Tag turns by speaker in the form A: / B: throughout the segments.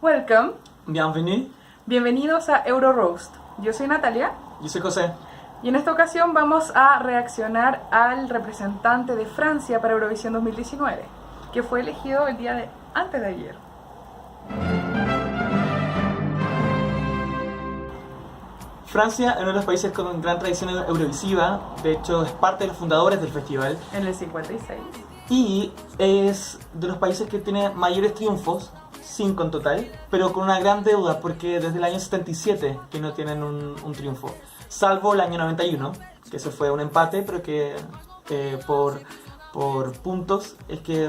A: Welcome,
B: Bienvenue,
A: bienvenidos a Euroroast. Yo soy Natalia
B: yo soy José.
A: y en esta ocasión vamos a reaccionar al representante de Francia para Eurovisión 2019, que fue elegido el día antes de ayer.
B: Francia es uno de los países con gran tradición eurovisiva, de hecho es parte de los fundadores del festival
A: En el 56.
B: y es de los países que tiene mayores triunfos, 5 en total, pero con una gran deuda porque desde el año 77 que no tienen un triunfo, salvo el año 91, que eso fue un empate, pero que por puntos,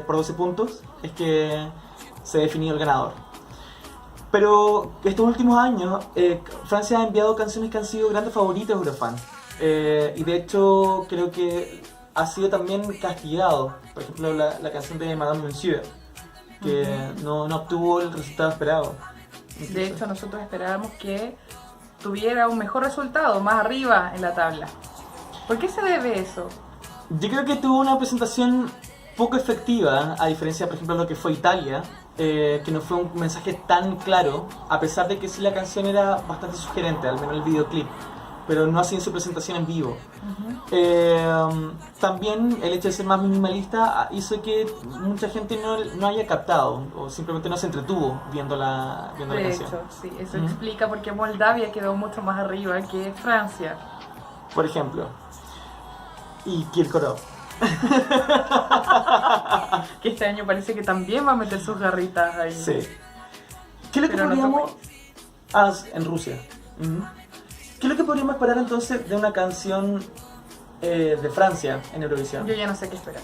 B: por 12 puntos, es que se definió el ganador. Pero estos últimos años, Francia ha enviado canciones que han sido grandes favoritas de Eurofan. Y de hecho, creo que ha sido también castigado. Por ejemplo, la canción de Madame Monsieur, que no obtuvo el resultado esperado.
A: De hecho, nosotros esperábamos que tuviera un mejor resultado, más arriba en la tabla. ¿Por qué se debe eso?
B: Yo creo que tuvo una presentación poco efectiva, a diferencia, por ejemplo, de lo que fue Italia, que no fue un mensaje tan claro, a pesar de que sí la canción era bastante sugerente, al menos el videoclip, pero no así en su presentación en vivo. También el hecho de ser más minimalista hizo que mucha gente no haya captado, o simplemente no se entretuvo viendo la
A: De
B: canción.
A: hecho, sí, eso explica por qué Moldavia quedó mucho más arriba que Francia.
B: Por ejemplo. Y Kirkorov.
A: Que este año parece que también va a meter sus garritas ahí.
B: Sí. ¿Qué es lo que
A: Pero en otro
B: podríamos...? En Rusia. ¿Qué es lo que podríamos esperar entonces de una canción de Francia en Eurovisión?
A: Yo ya no sé qué esperar.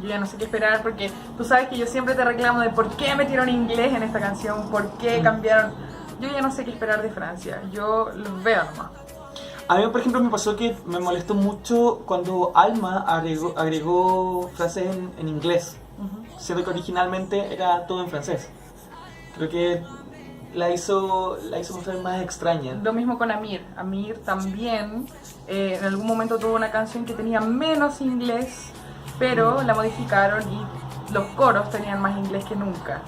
A: Yo ya no sé qué esperar porque tú sabes que yo siempre te reclamo de por qué metieron inglés en esta canción, por qué cambiaron. Yo ya no sé qué esperar de Francia. Yo los veo nomás.
B: A mí, por ejemplo, me pasó que me molestó mucho cuando Alma agregó frases en inglés, siendo que originalmente era todo en francés. Creo que la hizo mostrar más extraña.
A: Lo mismo con Amir. Amir también en algún momento tuvo una canción que tenía menos inglés, pero la modificaron y los coros tenían más inglés que nunca.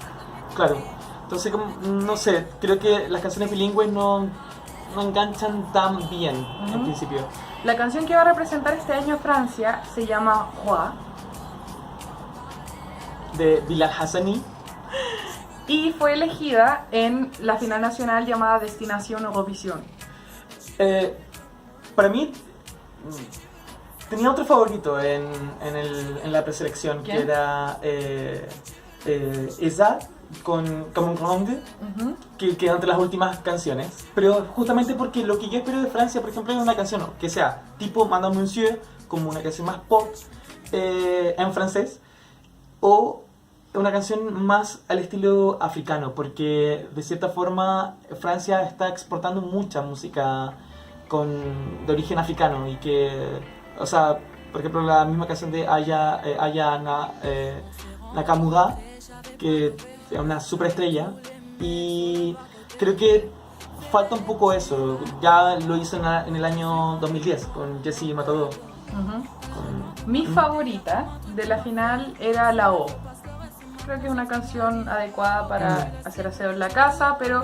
B: Claro. Entonces, no sé, creo que las canciones bilingües no enganchan tan bien en principio.
A: La canción que va a representar este año a Francia se llama Roi
B: De Bilal Hassani.
A: y fue elegida en la final nacional llamada Destinación Eurovisión.
B: Para mí tenía otro favorito en la preselección.
A: ¿Quién?
B: Que era Eza con Comme un Grande, que quedó entre las últimas canciones, pero justamente porque lo que yo espero de Francia, por ejemplo, es una canción que sea tipo Madame Monsieur, como una canción más pop en francés, o una canción más al estilo africano, porque de cierta forma Francia está exportando mucha música de origen africano y que, o sea, por ejemplo, la misma canción de Aya Nakamura, que es una superestrella, y creo que falta un poco eso. Ya lo hizo en el año 2010 con Jessie Matador.
A: Mi favorita de la final era La O. Creo que es una canción adecuada para hacer aseo en la casa, pero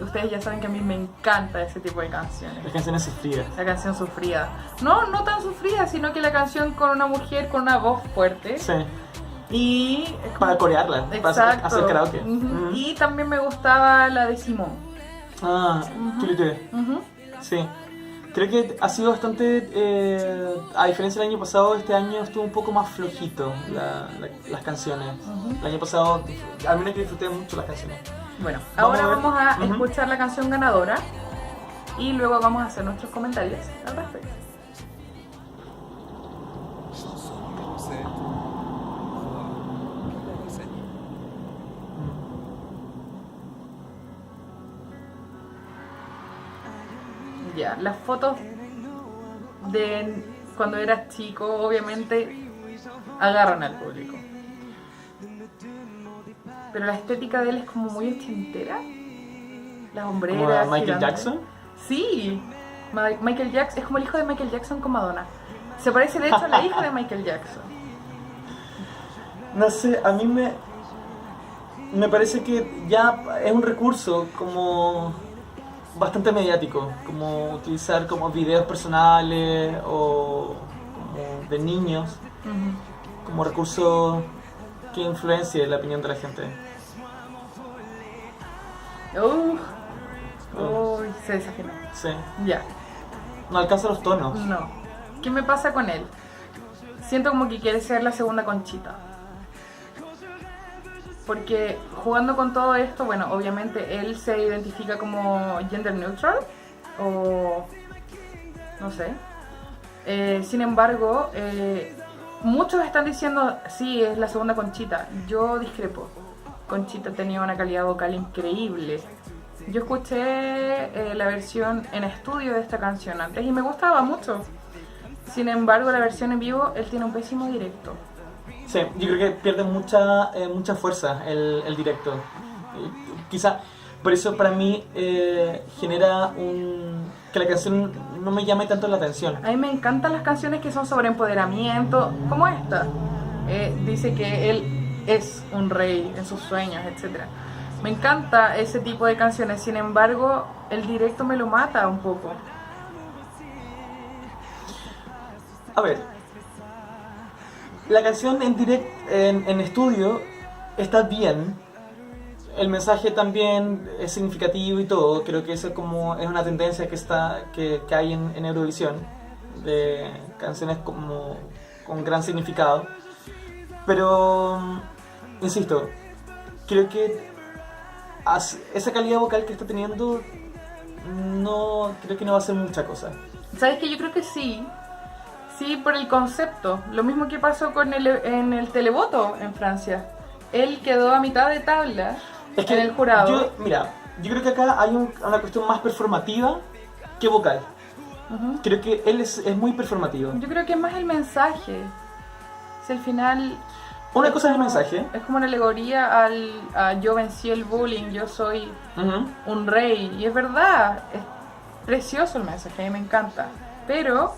A: ustedes ya saben que a mí me encanta ese tipo de canciones.
B: Las canciones sufridas.
A: La canción sufrida. No tan sufrida, sino que la canción con una mujer con una voz fuerte.
B: Sí.
A: Y es como...
B: Para corearla,
A: Exacto.
B: para hacer karaoke.
A: Y también me gustaba la de Simón.
B: Tulite. Sí. Creo que ha sido bastante, a diferencia del año pasado, este año estuvo un poco más flojito las canciones. El año pasado, al menos que disfruté mucho las canciones.
A: Bueno,
B: Vamos
A: ahora
B: a ver.
A: vamos a escuchar la canción ganadora y luego vamos a hacer nuestros comentarios al respecto. Ya, las fotos de cuando eras chico obviamente agarran al público. Pero la estética de él es como muy ochentera. Las hombreras.
B: ¿Como a Michael
A: gigantes.
B: Jackson?
A: Sí. Michael Jackson es como el hijo de Michael Jackson con Madonna. Se parece de hecho a la hija de Michael Jackson.
B: No sé, a mí me parece que ya es un recurso como bastante mediático, como utilizar como videos personales o como de niños como recurso que influencie la opinión de la gente.
A: Uy, se desafinó.
B: Sí.
A: Ya.
B: No alcanza los tonos.
A: No. ¿Qué me pasa con él? Siento como que quiere ser la segunda Conchita. Porque jugando con todo esto, bueno, obviamente él se identifica como gender neutral o no sé. Sin embargo, muchos están diciendo, sí, es la segunda Conchita. Yo discrepo. Conchita tenía una calidad vocal increíble. Yo escuché la versión en estudio de esta canción antes y me gustaba mucho. Sin embargo, la versión en vivo, él tiene un pésimo directo.
B: Sí, yo creo que pierde mucha fuerza el directo. Quizá por eso para mí genera que la canción no me llame tanto la atención.
A: A mí me encantan las canciones que son sobre empoderamiento, como esta. Dice que él es un rey en sus sueños, etc. Me encanta ese tipo de canciones, sin embargo, el directo me lo mata un poco.
B: A ver, la canción en estudio está bien, el mensaje también es significativo y todo. Creo que eso es una tendencia que hay en Eurovisión, de canciones como con gran significado. Pero, insisto, creo que esa calidad vocal que está teniendo creo que no va a ser mucha cosa.
A: ¿Sabes qué? Yo creo que sí. Sí, por el concepto. Lo mismo que pasó en el televoto en Francia. Él quedó a mitad de tabla en el jurado.
B: Yo creo que acá hay una cuestión más performativa que vocal. Creo que él es muy performativo.
A: Yo creo que es más el mensaje. Si al final...
B: Una cosa es el mensaje.
A: Es como una alegoría a yo vencí el bullying, yo soy un rey. Y es verdad, es precioso el mensaje, a mí me encanta. Pero...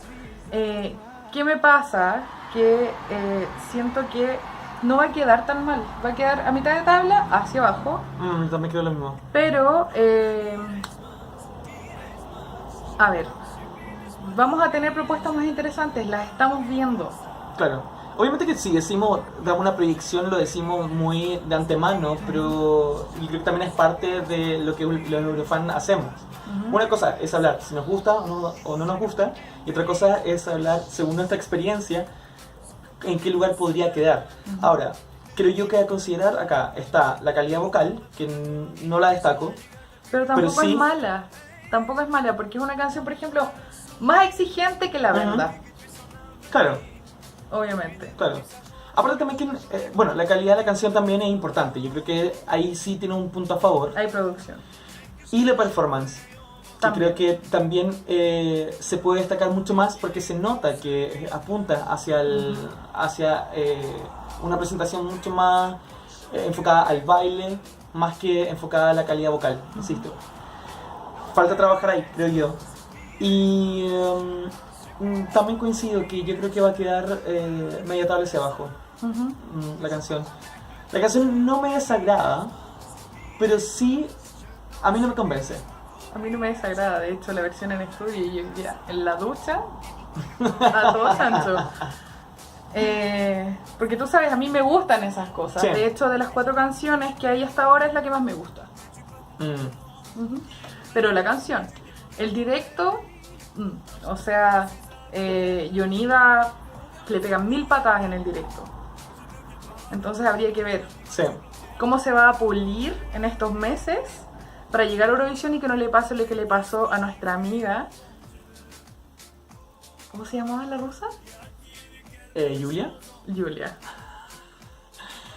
A: ¿qué me pasa? Que siento que no va a quedar tan mal. Va a quedar a mitad de tabla, hacia abajo.
B: También creo lo mismo.
A: Pero, a ver, vamos a tener propuestas más interesantes. Las estamos viendo.
B: Claro. Obviamente que si damos una proyección, lo decimos muy de antemano, pero yo creo que también es parte de lo que los Eurofans hacemos. Una cosa es hablar si nos gusta o no nos gusta, y otra cosa es hablar según nuestra experiencia en qué lugar podría quedar. Ahora, creo yo que a considerar acá está la calidad vocal, que no la destaco.
A: Pero tampoco
B: sí,
A: es mala. Tampoco es mala, porque es una canción, por ejemplo, más exigente que La Verdad.
B: Claro.
A: Obviamente.
B: Claro. Aparte también que, la calidad de la canción también es importante. Yo creo que ahí sí tiene un punto a favor.
A: Hay producción.
B: Y la performance. Que creo que también se puede destacar mucho más porque se nota que apunta hacia una presentación mucho más enfocada al baile, más que enfocada a la calidad vocal, insisto. Falta trabajar ahí, creo yo. Y también coincido que yo creo que va a quedar media tabla hacia abajo la canción. La canción no me desagrada, pero sí a mí no me convence.
A: A mí no me desagrada, de hecho la versión en estudio y yo ya en la ducha a todo chancho. Porque tú sabes, a mí me gustan esas cosas. Sí. De hecho, de las 4 canciones que hay hasta ahora es la que más me gusta. Pero la canción, el directo, o sea, Yonida le pegan 1000 patadas en el directo. Entonces habría que ver cómo se va a pulir en estos meses para llegar a Eurovisión y que no le pase lo que le pasó a nuestra amiga. ¿Cómo se llamaba la rusa?
B: ¿Julia?
A: Julia.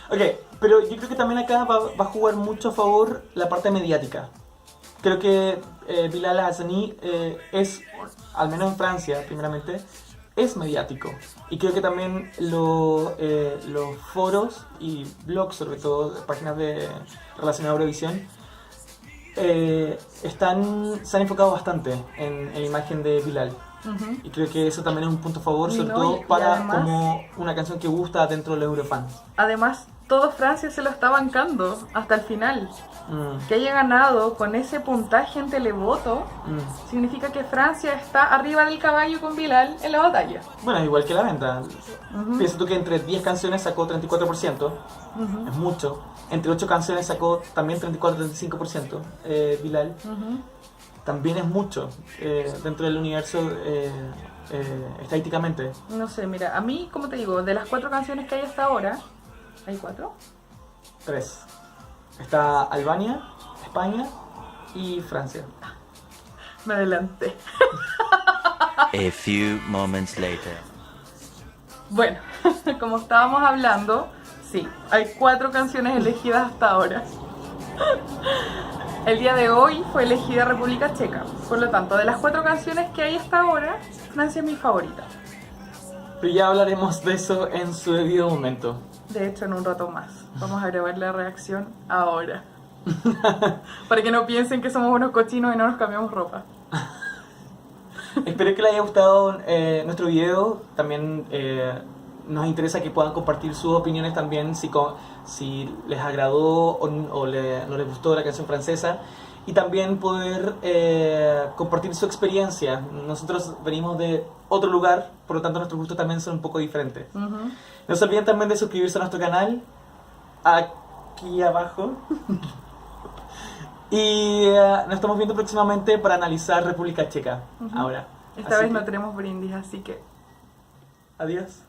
B: Ok, pero yo creo que también acá va a jugar mucho a favor la parte mediática. Creo que Bilal Hassani es, al menos en Francia primeramente, es mediático. Y creo que también los foros y blogs, sobre todo páginas relacionadas a Eurovisión, se han enfocado bastante en la imagen de Bilal. Y creo que eso también es un punto a favor, sobre todo para además, como una canción que gusta dentro de los Eurofans.
A: Además, todo Francia se lo está bancando hasta el final. Que haya ganado con ese puntaje en televoto significa que Francia está arriba del caballo con Bilal en la batalla.
B: Bueno, igual que la venta. Piensa tú que entre 10 canciones sacó 34%, es mucho. Entre 8 canciones sacó también 34-35%, Bilal. También es mucho dentro del universo estadísticamente.
A: No sé, mira, a mí, como te digo, de las 4 canciones que hay hasta ahora, ¿hay 4?
B: 3. Está Albania, España y Francia.
A: Me adelanté.
C: A few moments later.
A: Bueno, como estábamos hablando, sí, hay 4 canciones elegidas hasta ahora. El día de hoy fue elegida República Checa. Por lo tanto, de las 4 canciones que hay hasta ahora, Francia es mi favorita.
B: Pero ya hablaremos de eso en su debido momento.
A: De hecho, en un rato más. Vamos a grabar la reacción ahora. Para que no piensen que somos unos cochinos y no nos cambiamos ropa.
B: Espero que les haya gustado nuestro video. También nos interesa que puedan compartir sus opiniones también si les agradó o no les gustó la canción francesa. Y también poder compartir su experiencia. Nosotros venimos de otro lugar, por lo tanto nuestros gustos también son un poco diferentes. No se olviden también de suscribirse a nuestro canal, aquí abajo. Y nos estamos viendo próximamente para analizar República Checa. Ahora.
A: Esta vez no tenemos brindis, así que...
B: Adiós.